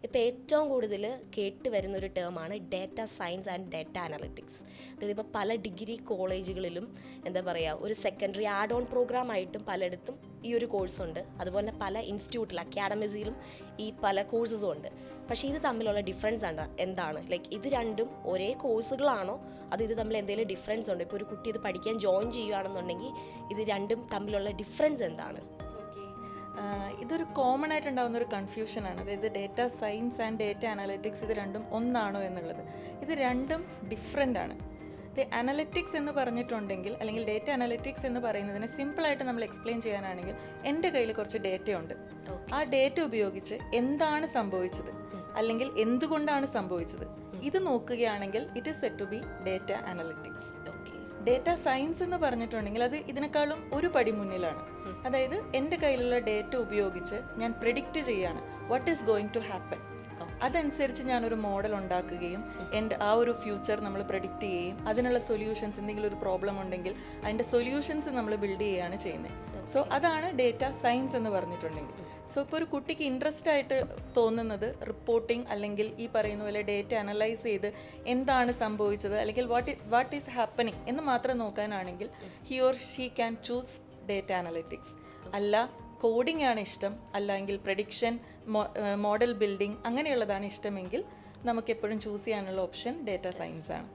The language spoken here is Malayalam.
ഇപ്പോൾ ഏറ്റവും കൂടുതൽ കേട്ട് വരുന്നൊരു ടേമാണ് data science and data analytics. അതായത് ഇപ്പോൾ പല ഡിഗ്രി കോളേജുകളിലും എന്താ പറയുക, ഒരു സെക്കൻഡറി ആഡ് ഓൺ പ്രോഗ്രാം ആയിട്ടും പലയിടത്തും ഈ ഒരു കോഴ്സുണ്ട്. അതുപോലെ തന്നെ പല ഇൻസ്റ്റിറ്റ്യൂട്ടിൽ അക്കാഡമിസിലും ഈ പല കോഴ്സസും ഉണ്ട്. പക്ഷേ ഇത് തമ്മിലുള്ള ഡിഫറൻസ് എന്താണ്? ലൈക്ക് ഇത് രണ്ടും ഒരേ കോഴ്സുകളാണോ, അത് ഇത് തമ്മിൽ എന്തെങ്കിലും ഡിഫറൻസ് ഉണ്ടോ? ഇപ്പോൾ ഒരു കുട്ടി ഇത് പഠിക്കാൻ ജോയിൻ ചെയ്യുകയാണെന്നുണ്ടെങ്കിൽ ഇത് രണ്ടും തമ്മിലുള്ള ഡിഫറൻസ് എന്താണ്? ഇതൊരു കോമൺ ആയിട്ടുണ്ടാകുന്ന ഒരു കൺഫ്യൂഷനാണ്. അതായത് data science and data analytics ഇത് രണ്ടും ഒന്നാണോ എന്നുള്ളത്. ഇത് രണ്ടും ഡിഫറെൻ്റ് ആണ്. അനലിറ്റിക്സ് എന്ന് പറഞ്ഞിട്ടുണ്ടെങ്കിൽ, അല്ലെങ്കിൽ ഡേറ്റ അനലിറ്റിക്സ് എന്ന് പറയുന്നതിനെ സിമ്പിളായിട്ട് നമ്മൾ എക്സ്പ്ലെയിൻ ചെയ്യാനാണെങ്കിൽ, എൻ്റെ കയ്യിൽ കുറച്ച് ഡേറ്റ ഉണ്ട്. ആ ഡേറ്റ ഉപയോഗിച്ച് എന്താണ് സംഭവിച്ചത്, അല്ലെങ്കിൽ എന്തുകൊണ്ടാണ് സംഭവിച്ചത്, ഇത് നോക്കുകയാണെങ്കിൽ it is set to be data analytics. Data science എന്ന് പറഞ്ഞിട്ടുണ്ടെങ്കിൽ അത് ഇതിനേക്കാളും ഒരു പടി മുന്നിലാണ്. അതായത് എൻ്റെ കയ്യിലുള്ള ഡേറ്റ ഉപയോഗിച്ച് ഞാൻ പ്രെഡിക്റ്റ് ചെയ്യാണ് what is going to happen. അതനുസരിച്ച് ഞാനൊരു മോഡൽ ഉണ്ടാക്കുകയും എൻ്റെ ആ ഒരു ഫ്യൂച്ചർ നമ്മൾ പ്രെഡിക്റ്റ് ചെയ്യുകയും അതിനുള്ള സൊല്യൂഷൻസ്, എന്തെങ്കിലും ഒരു പ്രോബ്ലം ഉണ്ടെങ്കിൽ അതിൻ്റെ സൊല്യൂഷൻസ് നമ്മൾ ബിൽഡ് ചെയ്യുകയാണ് ചെയ്യുന്നത്. സോ അതാണ് ഡേറ്റ സയൻസ് എന്ന് പറഞ്ഞിട്ടുണ്ടെങ്കിൽ. സോ ഇപ്പോൾ ഒരു കുട്ടിക്ക് ഇൻട്രസ്റ്റ് ആയിട്ട് തോന്നുന്നത് റിപ്പോർട്ടിംഗ്, അല്ലെങ്കിൽ ഈ പറയുന്ന പോലെ ഡേറ്റ അനലൈസ് ചെയ്ത് എന്താണ് സംഭവിച്ചത്, അല്ലെങ്കിൽ വാട്ട് ഈസ് ഹാപ്പനിങ് എന്ന് മാത്രം നോക്കാനാണെങ്കിൽ he or she can choose data analytics. അല്ല കോഡിംഗ് ആണ് ഇഷ്ടം, അല്ലെങ്കിൽ പ്രഡിക്ഷൻ, മോഡൽ ബിൽഡിംഗ് അങ്ങനെയുള്ളതാണ് ഇഷ്ടമെങ്കിൽ നമുക്ക് എപ്പോഴും ചൂസ് ചെയ്യാനുള്ള ഓപ്ഷൻ ഡേറ്റ സയൻസ് ആണ്.